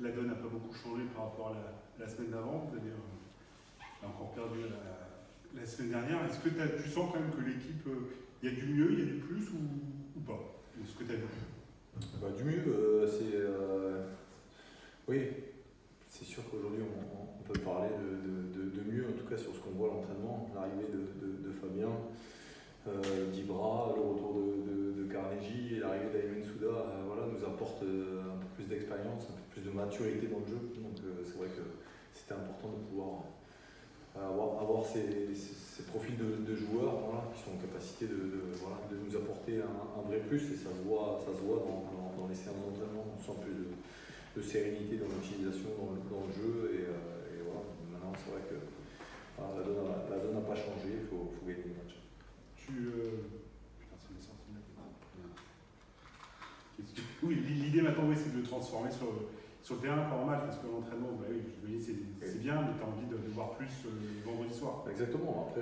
la donne n'a pas beaucoup changé par rapport à la semaine d'avant. Vous avez encore perdu la semaine dernière. Est-ce que tu sens quand même que l'équipe, il y a du mieux, il y a du plus ou pas de ce que tu as vu? Du mieux, oui, c'est sûr qu'aujourd'hui on peut parler de mieux, en tout cas sur ce qu'on voit à l'entraînement, l'arrivée de Fabien, d'Ibra, le retour de Carnegie et l'arrivée d'Aymen Souda nous apporte un peu plus d'expérience, un peu plus de maturité dans le jeu. Donc c'est vrai que c'était important de pouvoir avoir ces profils de joueurs qui sont en capacité de nous apporter un vrai plus, et ça se voit dans les séances d'entraînement. On sent plus de sérénité dans l'utilisation, dans le jeu, et voilà. Maintenant c'est vrai que la donne n'a pas changé, il faut gagner le match. Putain, ça m'est sorti de la tête. Oui, l'idée maintenant, c'est de le transformer sur le terrain par match, parce que l'entraînement, oui, je me dis, c'est bien, mais tu as envie de voir plus vendredi soir. Exactement, après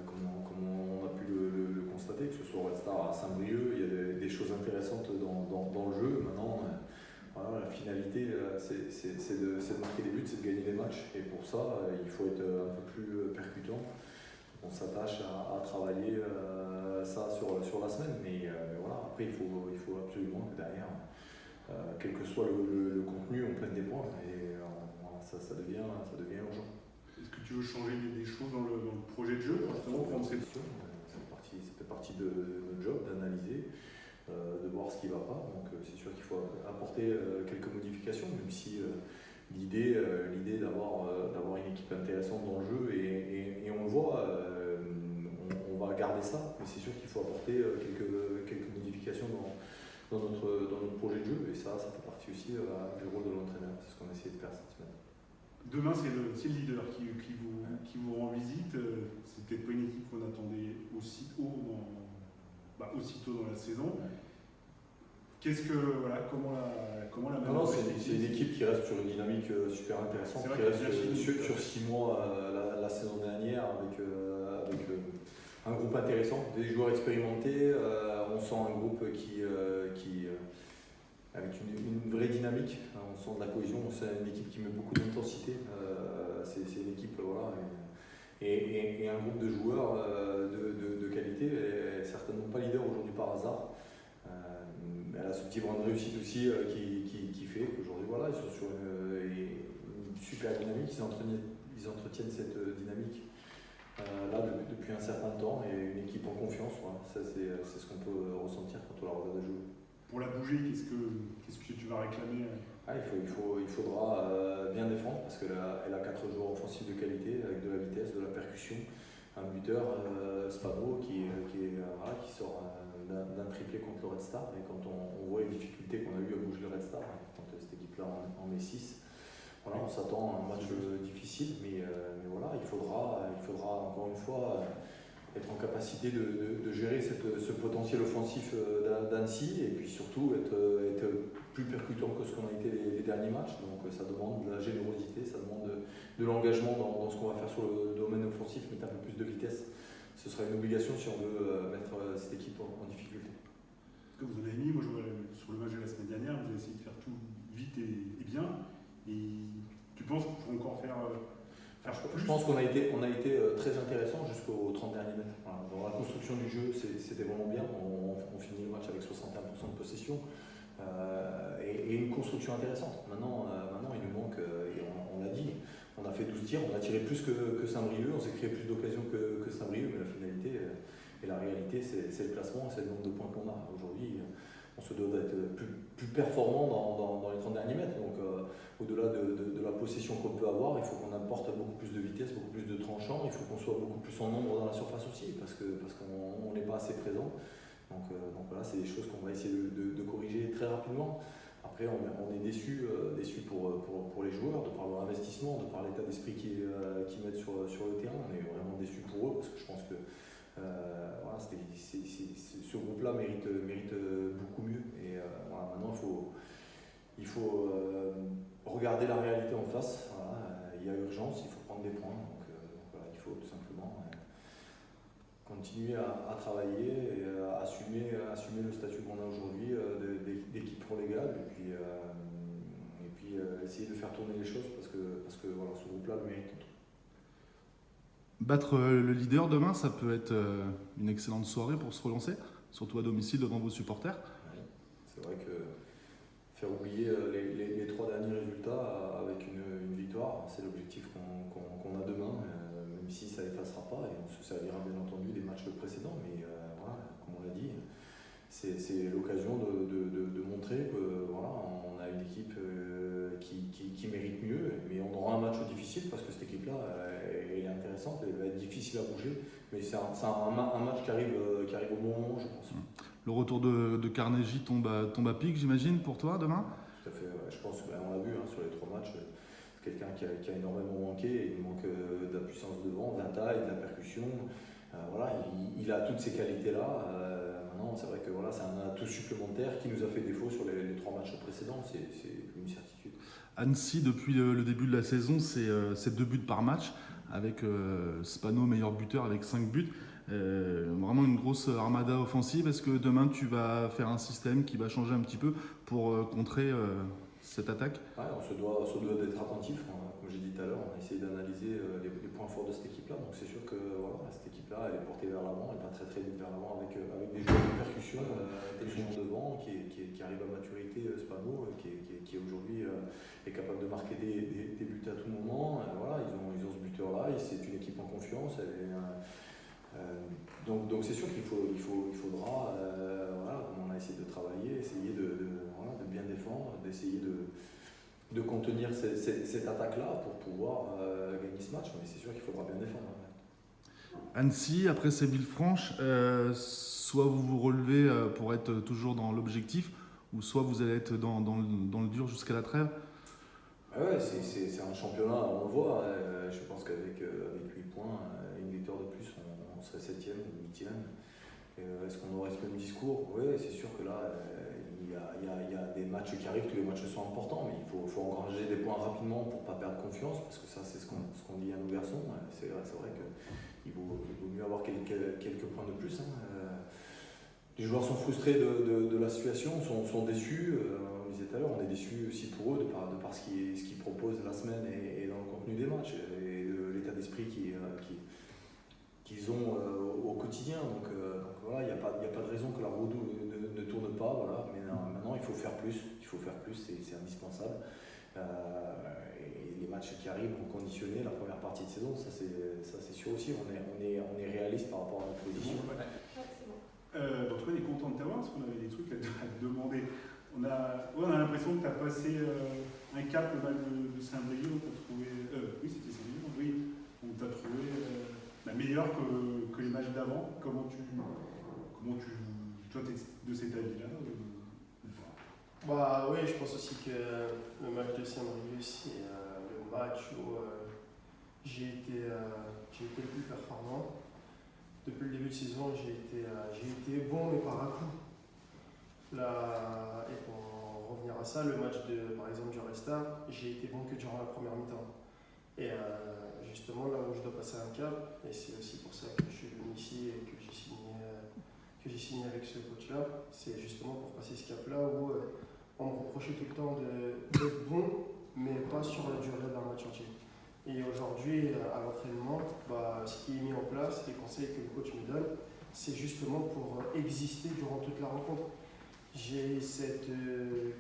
comme on a pu le constater, que ce soit au Red Star à Saint-Brieuc, il y a des choses intéressantes dans le jeu. Maintenant, la finalité, c'est de marquer des buts, c'est de gagner des matchs, et pour ça, il faut être un peu plus percutant. On s'attache à travailler ça sur la semaine, mais voilà. Après il faut absolument que derrière, quel que soit le contenu, on prenne des points, et ça devient urgent. Est-ce que tu veux changer des choses dans le projet de jeu, justement, prendre cette question? Ça fait partie de notre job d'analyser, de voir ce qui ne va pas. Donc c'est sûr qu'il faut apporter quelques modifications, même si l'idée d'avoir une équipe intéressante dans le jeu, et on le voit, on va garder ça, mais c'est sûr qu'il faut apporter quelques modifications dans notre projet de jeu, et ça fait partie aussi du rôle de l'entraîneur. C'est ce qu'on a essayé de faire cette semaine. Demain, c'est le leader qui vous rend visite. C'est peut-être pas une équipe qu'on attendait aussitôt dans la saison. Comment la Non, c'est une équipe qui reste sur une dynamique super intéressante, qui reste sur 6 mois la saison dernière, avec un groupe intéressant, des joueurs expérimentés. On sent un groupe qui avec une vraie dynamique. On sent de la cohésion, c'est une équipe qui met beaucoup d'intensité. C'est une équipe, et un groupe de joueurs de qualité. Elle n'est certainement pas leader aujourd'hui par hasard. Elle a ce petit brin de réussite aussi qui fait qu'aujourd'hui ils sont sur une super dynamique. Ils entretiennent cette dynamique depuis un certain temps, et une équipe en confiance. Ça, c'est ce qu'on peut ressentir quand on la regarde jouer. Pour la bouger, qu'est-ce que tu vas réclamer? Il faudra bien défendre, parce qu'elle a 4 joueurs offensifs de qualité, avec de la vitesse, de la percussion. Un buteur, Spano, qui sort d'un triplé contre le Red Star, et quand on voit les difficultés qu'on a eues à bouger le Red Star, quand cette équipe-là en met 6, on s'attend à un match difficile, mais il faudra encore une fois être en capacité de gérer ce potentiel offensif d'Annecy, et puis surtout être plus percutant que ce qu'on a été les derniers matchs. Donc ça demande de la générosité, ça demande de l'engagement dans ce qu'on va faire sur le domaine offensif, mettre un peu plus de vitesse. Ce sera une obligation si on veut mettre cette équipe en difficulté. Ce que vous en avez mis, moi je vois sur le match de la semaine dernière, vous avez essayé de faire tout vite et bien, et tu penses qu'il faut encore faire je pense qu'on a été très intéressant jusqu'aux 30 derniers mètres. Voilà. Dans la construction du jeu, c'était vraiment bien. On finit le match avec 61% de possession, et une construction intéressante. Maintenant il nous manque, et on l'a dit, on a fait 12 tirs, on a tiré plus que Saint-Brieuc, on s'est créé plus d'occasions que Saint-Brieuc, mais la finalité et la réalité, c'est le classement, c'est le nombre de points qu'on a. Aujourd'hui, on se doit d'être plus performant dans les 30 derniers mètres. Donc au-delà de la possession qu'on peut avoir, il faut qu'on apporte beaucoup plus de vitesse, beaucoup plus de tranchants, il faut qu'on soit beaucoup plus en nombre dans la surface aussi, parce qu'on n'est pas assez présent. Donc voilà, c'est des choses qu'on va essayer de corriger très rapidement. Après, on est déçu pour les joueurs, de par leur investissement, de par l'état d'esprit qu'ils mettent sur le terrain. On est vraiment déçu pour eux, parce que je pense que ce groupe-là mérite beaucoup mieux. Et maintenant, il faut regarder la réalité en face. Il y a urgence, il faut prendre des points. Donc il faut tout simplement continuer à travailler et à assumer le statut qu'on a aujourd'hui d'équipe relégable, et puis essayer de faire tourner les choses parce que voilà, ce groupe-là le mérite. Battre le leader demain, ça peut être une excellente soirée pour se relancer, surtout à domicile devant vos supporters. Oui. C'est vrai que faire oublier les 3 derniers résultats avec une victoire, c'est l'objectif qu'on a demain, même si ça n'effacera pas et on se servira bien entendu des matchs précédents, mais voilà, comme on l'a dit, c'est l'occasion de montrer que voilà, on a une équipe qui mérite mieux, mais on aura un match difficile parce que cette équipe-là, elle est intéressante, elle va être difficile à bouger, mais c'est un match qui arrive au bon moment, je pense. Le retour de Carnegie tombe à pic, j'imagine, pour toi demain? Tout à fait, ouais. Je pense qu'on l'a vu sur les 3 matchs, c'est quelqu'un qui a énormément manqué, il manque de la puissance devant, de la taille, de la percussion. Voilà, il a toutes ces qualités-là. Maintenant, c'est vrai que voilà, c'est un atout supplémentaire qui nous a fait défaut sur les 3 matchs précédents, c'est une certitude. Annecy, depuis le début de la saison, c'est 2 buts par match, avec Spano meilleur buteur avec 5 buts. Vraiment une grosse armada offensive. Est-ce que demain tu vas faire un système qui va changer un petit peu pour contrer cette attaque? Ouais, on se doit d'être attentif. Comme j'ai dit tout à l'heure, on a essayé d'analyser les points forts de cette équipe-là. Donc c'est sûr que voilà, cette équipe-là, elle est portée vers l'avant, elle va très très vite vers l'avant avec des joueurs de percussion, intelligents devant, qui arrivent à maturité. Spano, qui aujourd'hui est capable de marquer des buts à tout moment. Voilà, ils ont ce buteur-là, c'est une équipe en confiance. Donc c'est sûr qu'il faudra, voilà, comme on a essayé de travailler, essayer de bien défendre, d'essayer de contenir cette attaque-là pour pouvoir gagner ce match, mais c'est sûr qu'il faudra bien défendre. Annecy, après ces Villefranche, soit vous vous relevez pour être toujours dans l'objectif, ou soit vous allez être dans le dur jusqu'à la trêve. Ouais, c'est un championnat, on le voit. Je pense qu'avec 8 points, une victoire de plus, on serait 7e ou 8e. Est-ce qu'on aurait ce même discours? Oui, c'est sûr que là, il y a des matchs qui arrivent, tous les matchs sont importants, mais il faut engranger des points rapidement pour ne pas perdre confiance, parce que ça, c'est ce qu'on dit à nos garçons. C'est vrai qu'il vaut mieux avoir quelques points de plus. Les joueurs sont frustrés de la situation, sont déçus. On disait tout à l'heure, on est déçus aussi pour eux de par ce qu'ils proposent la semaine et dans le contenu des matchs et de l'état d'esprit qu'ils ont au quotidien. Donc voilà, il n'y a pas de raison que la roue ne tourne pas. Voilà. Mais maintenant, il faut faire plus, c'est indispensable. Et les matchs qui arrivent vont conditionner la première partie de saison, ça c'est sûr aussi. On est réaliste par rapport à notre position. En tout cas, on est content de t'avoir parce qu'on avait des trucs à te demander. On a l'impression que tu as passé un cap le mal de Saint-Brieuc. On t'a trouvé. Oui, c'était Saint-Brieuc. Oui, on t'a trouvé meilleur que les matchs d'avant. Comment tu. Toi, tu es de cet avis-là Bah oui, je pense aussi que le match de Saint-Brieuc, c'est le match où j'ai été le plus performant. Depuis le début de saison, j'ai été bon, mais par à coup. Là, et pour en revenir à ça, le match par exemple du Resta, j'ai été bon que durant la première mi-temps. Et justement, là où je dois passer un cap, et c'est aussi pour ça que je suis venu ici et que j'ai signé avec ce coach-là, c'est justement pour passer ce cap-là où on me reprochait tout le temps d'être bon, mais pas sur la durée d'un match entier. Et aujourd'hui, à l'entraînement, ce qui est mis en place, les conseils que le coach me donne, c'est justement pour exister durant toute la rencontre. J'ai cette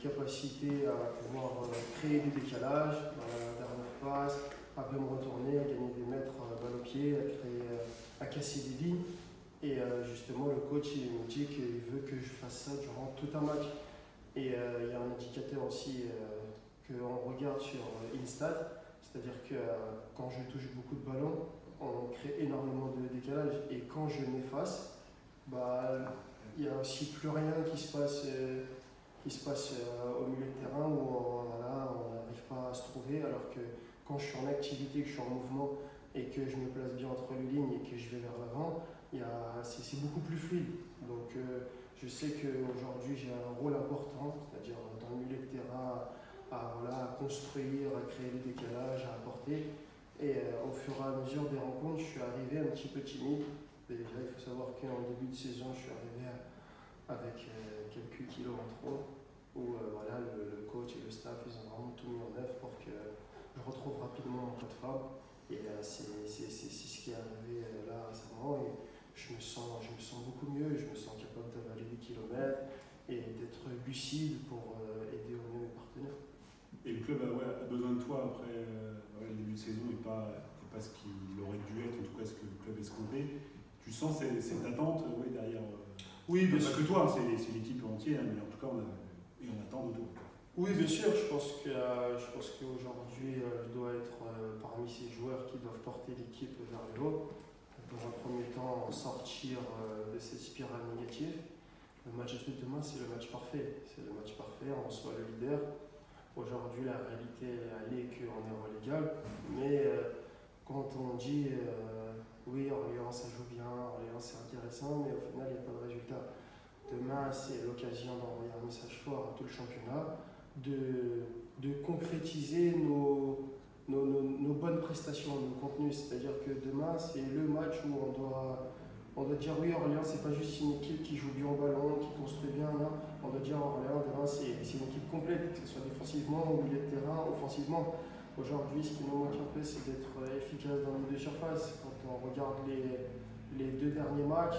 capacité à pouvoir créer des décalages, dans la dernière passe, à bien me retourner, à gagner des mètres balle au pied, à casser des lignes. Et justement, le coach il me dit qu'il veut que je fasse ça durant tout un match. Et il y a un indicateur aussi qu'on regarde sur Instat. C'est-à-dire que quand je touche beaucoup de ballons, on crée énormément de décalage. Et quand je m'efface, il n'y a aussi plus rien qui se passe au milieu de terrain où on n'arrive pas à se trouver. Alors que quand je suis en activité, que je suis en mouvement et que je me place bien entre les lignes et que je vais vers l'avant, c'est beaucoup plus fluide. Donc je sais qu'aujourd'hui j'ai un rôle important, c'est-à-dire dans le milieu de terrain, à construire, à créer des décalages, à apporter. Et au fur et à mesure des rencontres, je suis arrivé un petit peu timide. Déjà, il faut savoir qu'en début de saison, je suis arrivé avec quelques kilos en trop, où le coach et le staff, ils ont vraiment tout mis en œuvre pour retrouve rapidement en pleine forme. Et c'est ce qui est arrivé là récemment. Et je me sens beaucoup mieux, je me sens capable d'avaler des kilomètres et d'être lucide pour aider au mieux mes partenaires. Et le club a besoin de toi après le début de saison n'est pas ce qu'il aurait dû être, en tout cas ce que le club escomptait. Tu sens cette attente derrière Oui, bien sûr. Pas que toi, c'est l'équipe entière, mais en tout cas on attend de toi. Oui, bien sûr, je pense qu'aujourd'hui, je dois être parmi ces joueurs qui doivent porter l'équipe vers le haut. Dans un premier temps, sortir de cette spirale négative. Le match de demain, c'est le match parfait. C'est le match parfait, on soit le leader. Aujourd'hui, la réalité, elle est qu'on est relégable. Mais quand on dit oui, Orléans, ça joue bien, Orléans, c'est intéressant, mais au final, il n'y a pas de résultat. Demain, c'est l'occasion d'envoyer un message fort à tout le championnat, de concrétiser nos bonnes prestations, nos contenus. C'est-à-dire que demain, c'est le match où on doit dire oui, Orléans, c'est pas juste une équipe qui joue bien au ballon, qui construit bien. Là. On doit dire Orléans, demain, c'est une équipe complète, que ce soit défensivement, au milieu de terrain, offensivement. Aujourd'hui, ce qui nous manque un peu, c'est d'être efficace dans les deux surfaces. Quand on regarde les deux derniers matchs,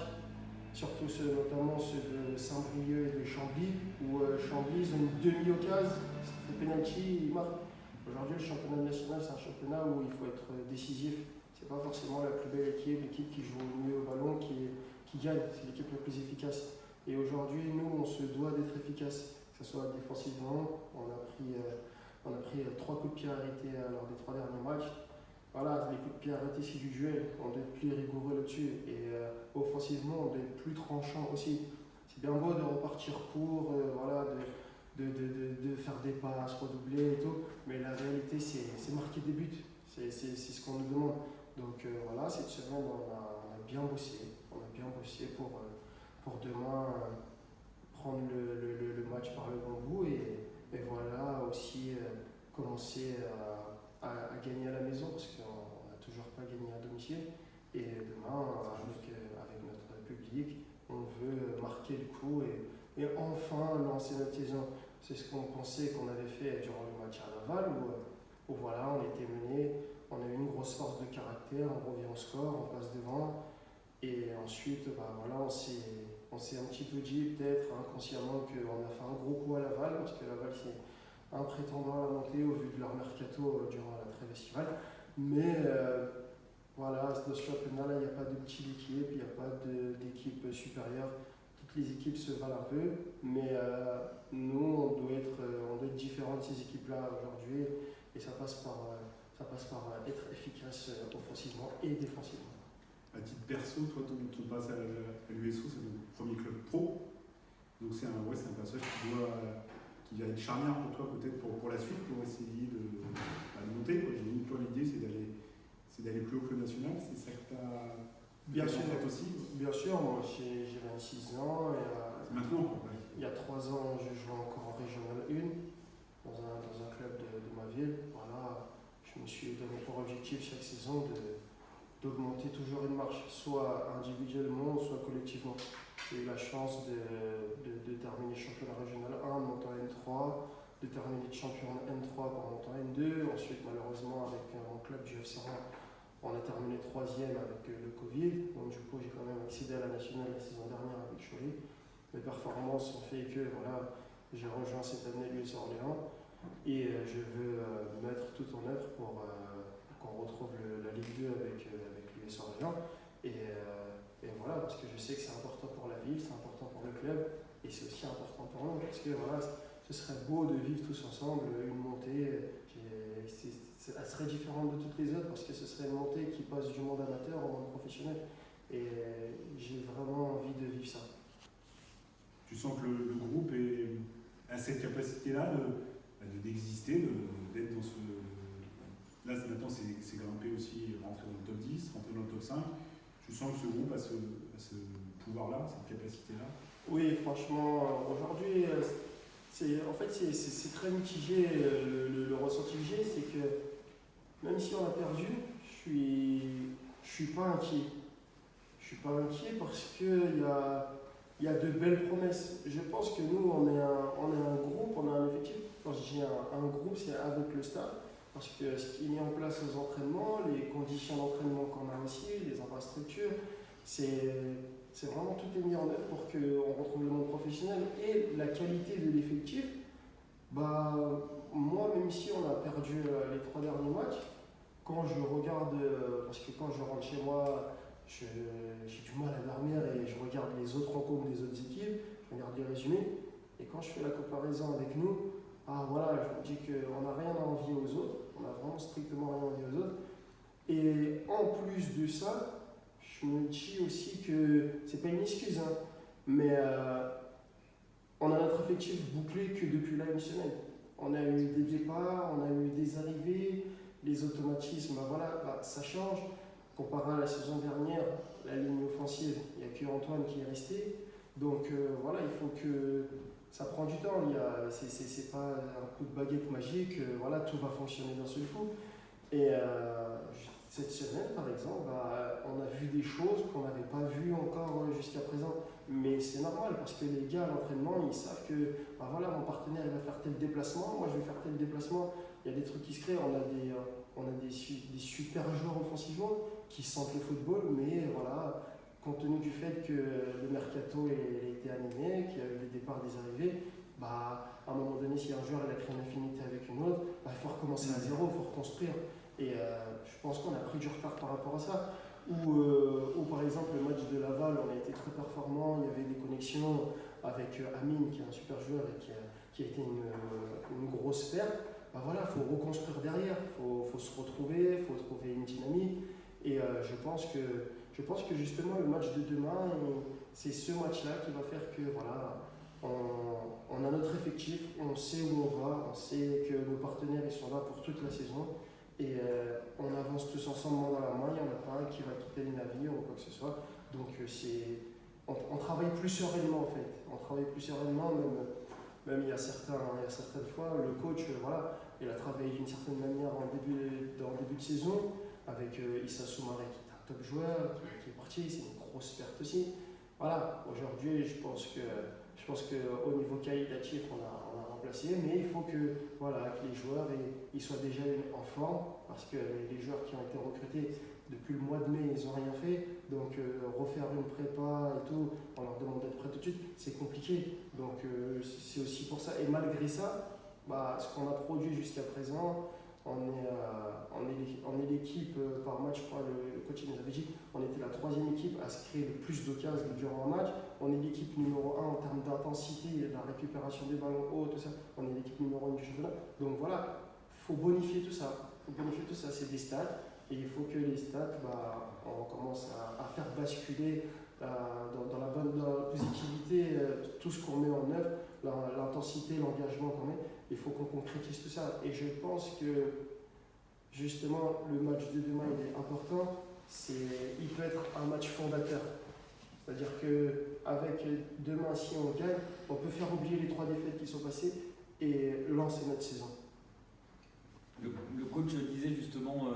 surtout notamment ceux de Saint-Brieuc et de Chambly, où Chambly, ils ont une demi-occasion, ça fait penalty, ils marquent. Aujourd'hui, le championnat national, c'est un championnat où il faut être décisif. C'est pas forcément la plus belle équipe, l'équipe qui joue le mieux au ballon, qui gagne, c'est l'équipe la plus efficace. Et aujourd'hui, nous, on se doit d'être efficace, que ce soit défensivement. On a pris 3 coups de pied arrêtés lors des 3 derniers matchs. Voilà, les coups de pied arrêtés, c'est du duel, on doit être plus rigoureux là-dessus. Et offensivement, on doit être plus tranchant aussi. C'est bien beau de repartir court, de faire des passes, redoubler et tout, mais la réalité, c'est marquer des buts. C'est ce qu'on nous demande. Donc voilà, cette semaine, on a bien bossé. On a bien bossé pour demain prendre le match par le bon bout et voilà aussi commencer à gagner à la maison parce qu'on n'a toujours pas gagné à domicile. Et demain, avec notre public, on veut marquer le coup et enfin lancer notre saison. C'est ce qu'on pensait qu'on avait fait durant le match à Laval où voilà, on était mené, on a eu une grosse force de caractère, on revient au score, on passe devant. Et ensuite, voilà, on s'est un petit peu dit, peut-être inconsciemment, qu'on a fait un gros coup à Laval, parce que Laval, c'est un prétendant à la montée au vu de leur mercato durant la trêve estivale. Mais voilà, dans ce championnat-là, il n'y a pas de petite équipe, il n'y a pas d'équipe supérieure. Toutes les équipes se valent un peu, mais nous, on doit être différents de ces équipes-là aujourd'hui, et ça passe par être efficace offensivement et défensivement. À titre perso, toi, ton passage à l'USO, c'est le premier club pro. Donc c'est un passage qui va être charnière pour toi, peut-être pour la suite, pour essayer de monter. J'ai dit, toi, l'idée, c'est d'aller plus haut que le national. C'est ça que tu as bien sûr fait aussi. Bien sûr, moi j'ai 26 ans. Et, c'est maintenant, quoi. Il y a 3 ans, je jouais encore en Régional 1, dans un club de ma ville. Voilà, je me suis donné pour objectif chaque saison d'augmenter toujours une marche, soit individuellement, soit collectivement. J'ai eu la chance de terminer championnat régional 1, de monter en N3, de terminer champion N3 pour monter en N2. Ensuite, malheureusement, avec mon club du FC Rouen, on a terminé 3e avec le Covid. Donc, du coup, j'ai quand même accédé à la nationale la saison dernière avec Cholet. Mes performances ont fait que voilà, j'ai rejoint cette année l'US Orléans et je veux mettre tout en œuvre pour qu'on retrouve la Ligue 2 avec l'US Orléans. Et voilà, parce que je sais que c'est important pour la ville, c'est important pour le club et c'est aussi important pour nous parce que voilà, ce serait beau de vivre tous ensemble une montée. Elle serait différente de toutes les autres parce que ce serait une montée qui passe du monde amateur au monde professionnel. Et j'ai vraiment envie de vivre ça. Tu sens que le groupe a cette capacité-là d'exister, d'être dans ce. Là, maintenant, c'est grimpé aussi, rentrer dans le top 10, rentrer dans le top 5. Tu sens que ce groupe a ce pouvoir-là, cette capacité-là? Oui, franchement, aujourd'hui, c'est très mitigé. Le ressenti que j'ai, c'est que même si on a perdu, je suis pas inquiet. Je suis pas inquiet parce qu'il y a de belles promesses. Je pense que nous, on est un groupe, on a un effectif. Quand je dis un groupe, c'est avec le staff. Parce que ce qui est mis en place aux entraînements, les conditions d'entraînement qu'on a aussi, les infrastructures, c'est vraiment tout est mis en œuvre pour qu'on retrouve le monde professionnel et la qualité de l'effectif. Bah, moi, même si on a perdu les 3 derniers matchs, quand je regarde, parce que quand je rentre chez moi, j'ai du mal à dormir et je regarde les autres rencontres des autres équipes, je regarde les résumés, et quand je fais la comparaison avec nous, ah voilà, je me dis qu'on n'a rien à envier aux autres, on n'a vraiment strictement rien à envier aux autres. Et en plus de ça, je me dis aussi que c'est pas une excuse, hein, mais on a notre effectif bouclé que depuis là une semaine. On a eu des départs, on a eu des arrivées, les automatismes, voilà, ça change. Comparé à la saison dernière, la ligne offensive, il n'y a que Antoine qui est resté. Donc voilà, il faut que ça prend du temps. C'est pas un coup de baguette magique, voilà, tout va fonctionner d'un seul coup. Et cette semaine, par exemple, on a vu des choses qu'on n'avait pas vues encore jusqu'à présent. Mais c'est normal parce que les gars à l'entraînement, ils savent que voilà, mon partenaire il va faire tel déplacement, moi je vais faire tel déplacement. Il y a des trucs qui se créent, on a des super joueurs offensivement qui sentent le football, mais voilà, compte tenu du fait que le mercato a été animé, qu'il y a eu des départs, des arrivées, à un moment donné, si un joueur il a créé une affinité avec une autre, il faut recommencer à zéro, il faut reconstruire. Et je pense qu'on a pris du retard par rapport à ça. Ou par exemple, le match de Laval, on a été très performant, il y avait des connexions avec Amine, qui est un super joueur et qui a été une grosse perte. Voilà, il faut reconstruire derrière, il faut se retrouver, il faut trouver une dynamique. Et je pense que justement, le match de demain, c'est ce match-là qui va faire que voilà, on a notre effectif, on sait où on va, on sait que nos partenaires ils sont là pour toute la saison. Et on avance tous ensemble main dans la main, il n'y en a pas un qui va quitter les navires ou quoi que ce soit. Donc on travaille plus sereinement en fait. On travaille plus sereinement, même il y a certaines fois, le coach, voilà, il a travaillé d'une certaine manière en début de saison avec Issa Soumaré qui est un top joueur, qui est parti, c'est une grosse perte aussi. Voilà, aujourd'hui je pense qu'au niveau qualitatif on a remplacé, mais il faut que les joueurs ils soient déjà en forme, parce que les joueurs qui ont été recrutés depuis le mois de mai, ils n'ont rien fait, donc refaire une prépa et tout, on leur demande d'être prêts tout de suite, c'est compliqué. Donc c'est aussi pour ça, et malgré ça, ce qu'on a produit jusqu'à présent, on est l'équipe par match, je crois, le coach nous avait dit, on était la 3e équipe à se créer le plus d'occasions durant un match. On est l'équipe numéro 1 en termes d'intensité, de la récupération des ballons hauts, tout ça. On est l'équipe numéro 1 du championnat. Donc voilà, il faut bonifier tout ça. C'est des stats. Et il faut que les stats, on commence à faire basculer dans la bonne positivité tout ce qu'on met en œuvre, l'intensité, l'engagement qu'on met. Il faut qu'on concrétise tout ça. Et je pense que justement, le match de demain il est important. Il peut être un match fondateur. C'est-à-dire qu'avec demain, si on gagne, on peut faire oublier les 3 défaites qui sont passées et lancer notre saison. Le coach disait justement,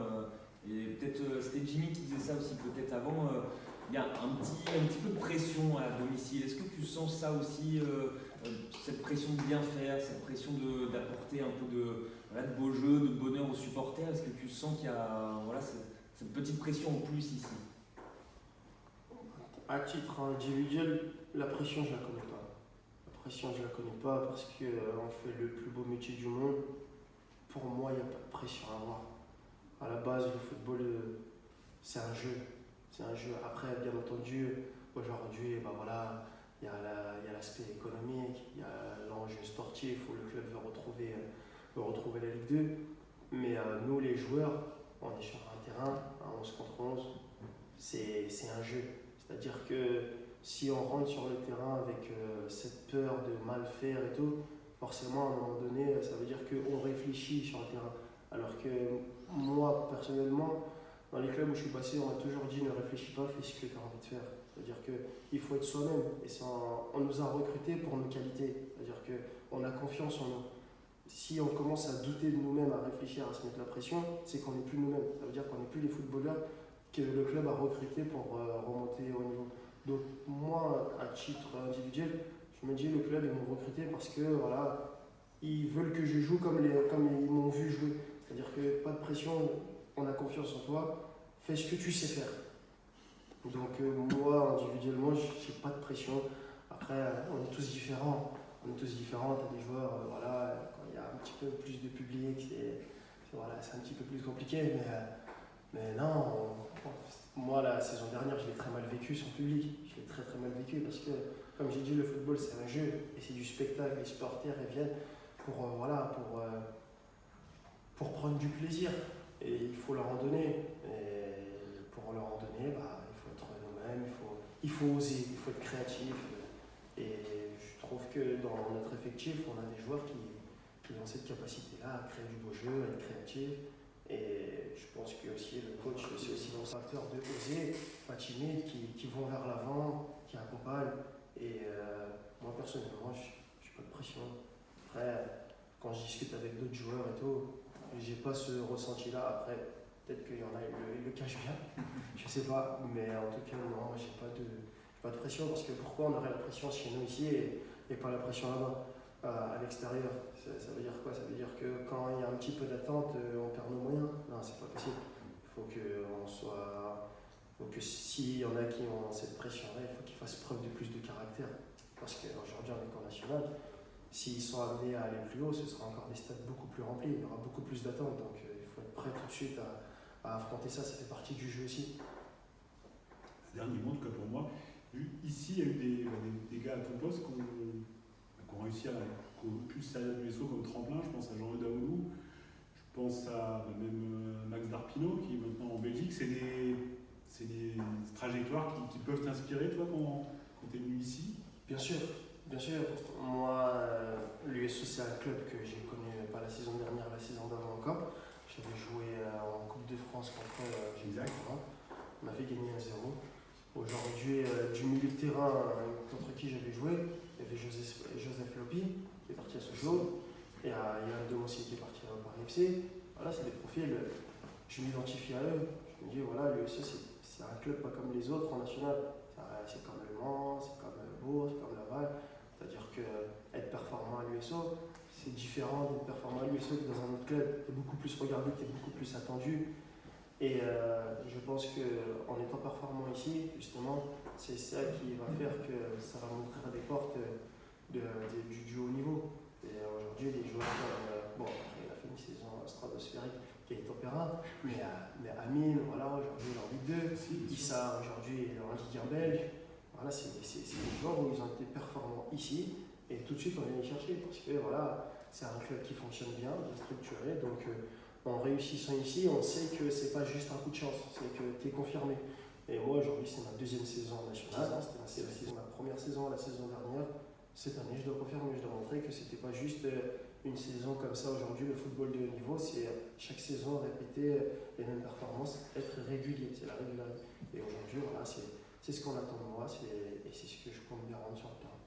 et peut-être c'était Jimmy qui disait ça aussi peut-être avant, il y a un petit peu de pression à domicile. Est-ce que tu sens ça aussi, cette pression de bien faire, cette pression d'apporter un peu de beau jeu, de bonheur aux supporters? Est-ce que tu sens qu'il y a cette petite pression en plus ici? À titre individuel, la pression, je ne la connais pas. La pression, je ne la connais pas parce qu'on fait le plus beau métier du monde. Pour moi, il n'y a pas de pression à avoir. À la base, le football, c'est un jeu. C'est un jeu. Après, bien entendu, aujourd'hui, il y a l'aspect économique, il y a l'enjeu sportif où le club veut retrouver la Ligue 2. Mais nous, les joueurs, on est sur un terrain, à 11 contre 11. C'est un jeu. C'est-à-dire que si on rentre sur le terrain avec cette peur de mal faire et tout, forcément, à un moment donné, ça veut dire qu'on réfléchit sur le terrain. Alors que moi, personnellement, dans les clubs où je suis passé, on m'a toujours dit ne réfléchis pas, fais ce que tu as envie de faire. C'est-à-dire qu'il faut être soi-même. Et on nous a recrutés pour nos qualités. C'est-à-dire qu'on a confiance en nous. Si on commence à douter de nous-mêmes, à réfléchir, à se mettre la pression, c'est qu'on n'est plus nous-mêmes. Ça veut dire qu'on n'est plus les footballeurs que le club a recrutés pour remonter au niveau. Donc moi, à titre individuel, je me dis le club, ils m'ont recruté parce que ils veulent que je joue comme ils m'ont vu jouer. C'est-à-dire que pression, on a confiance en toi, fais ce que tu sais faire. Donc moi, individuellement, j'ai pas de pression. Après, on est tous différents. Tu as des joueurs, voilà, quand il y a un petit peu plus de public, c'est un petit peu plus compliqué. Mais non, moi, la saison dernière, je l'ai très mal vécu sans public. Je l'ai très très mal vécu parce que, comme j'ai dit, le football, c'est un jeu et c'est du spectacle. Les supporters, ils viennent pour prendre du plaisir. Et il faut leur en donner. Et pour leur en donner, il faut être nous-mêmes, il faut oser, il faut être créatif. Et je trouve que dans notre effectif, on a des joueurs qui ont cette capacité-là à créer du beau jeu, à être créatif. Et je pense que aussi le coach, c'est aussi un facteur de oser, pas timide, qui vont vers l'avant, qui accompagnent. Et moi, personnellement, je n'ai pas de pression. Après, quand je discute avec d'autres joueurs et tout, j'ai pas ce ressenti-là. Après, peut-être qu'il y en a, ils le cachent bien, je sais pas. Mais en tout cas, non, j'ai pas de pression. Parce que pourquoi on aurait la pression chez nous ici et pas la pression là-bas, à l'extérieur? Ça veut dire quoi? Ça veut dire que quand il y a un petit peu d'attente, on perd nos moyens? Non, c'est pas possible. Il faut que s'il y en a qui ont cette pression-là, il faut qu'ils fassent preuve de plus de caractère. Parce qu'aujourd'hui, en école nationale, s'ils sont amenés à aller plus haut, ce sera encore des stades beaucoup plus remplis, il y aura beaucoup plus d'attentes. Donc il faut être prêt tout de suite à affronter ça, ça fait partie du jeu aussi. Dernier mot, en tout cas pour moi. Ici, il y a eu des gars à ton poste qui ont réussi à plus servir l'USO comme tremplin. Je pense à Jean-Eudes Daoulou, je pense à même Max Darpino qui est maintenant en Belgique. C'est des trajectoires qui peuvent t'inspirer, toi, quand tu es venu ici? Bien sûr. Moi, l'USO, c'est un club que j'ai connu pas la saison dernière, la saison d'avant encore. J'avais joué en Coupe de France contre Exactement. On m'a fait gagner 1-0. Aujourd'hui, du milieu de terrain contre qui j'avais joué, il y avait Joseph Lopi qui est parti à Sochaux, et il y a Yann Demossi qui est parti à Paris FC. Voilà, c'est des profils, je m'identifie à eux. Je me dis, voilà, l'USO, c'est un club pas comme les autres en national. C'est comme Le Mans, c'est comme Bourg, c'est comme Laval. C'est-à-dire qu'être performant à l'USO, c'est différent d'être performant à l'USO que dans un autre club. Tu es beaucoup plus regardé, tu es beaucoup plus attendu. Et je pense qu'en étant performant ici, justement, c'est ça qui va faire que ça va m'ouvrir des portes du haut niveau. Et aujourd'hui, les joueurs comme. Après, il a fait une saison stratosphérique qui est opéra, mais Amine, voilà, aujourd'hui, il est en Ligue 2. Issa, aujourd'hui, il est en Ligue 1 belge. Voilà, c'est des joueurs où ils ont été performants ici. Et tout de suite, on vient les chercher parce que voilà, c'est un club qui fonctionne bien, bien structuré. Donc, en réussissant ici, on sait que c'est pas juste un coup de chance, c'est que tu es confirmé. Et moi, aujourd'hui, c'est ma deuxième saison nationale. C'était ma première saison la saison dernière. Cette année, je dois confirmer, je dois montrer que c'était pas juste une saison comme ça. Aujourd'hui, le football de haut niveau, c'est chaque saison répéter les mêmes performances, être régulier, c'est la régularité. Et aujourd'hui, voilà, c'est ce qu'on attend de moi et c'est ce que je compte bien rendre sur le terrain.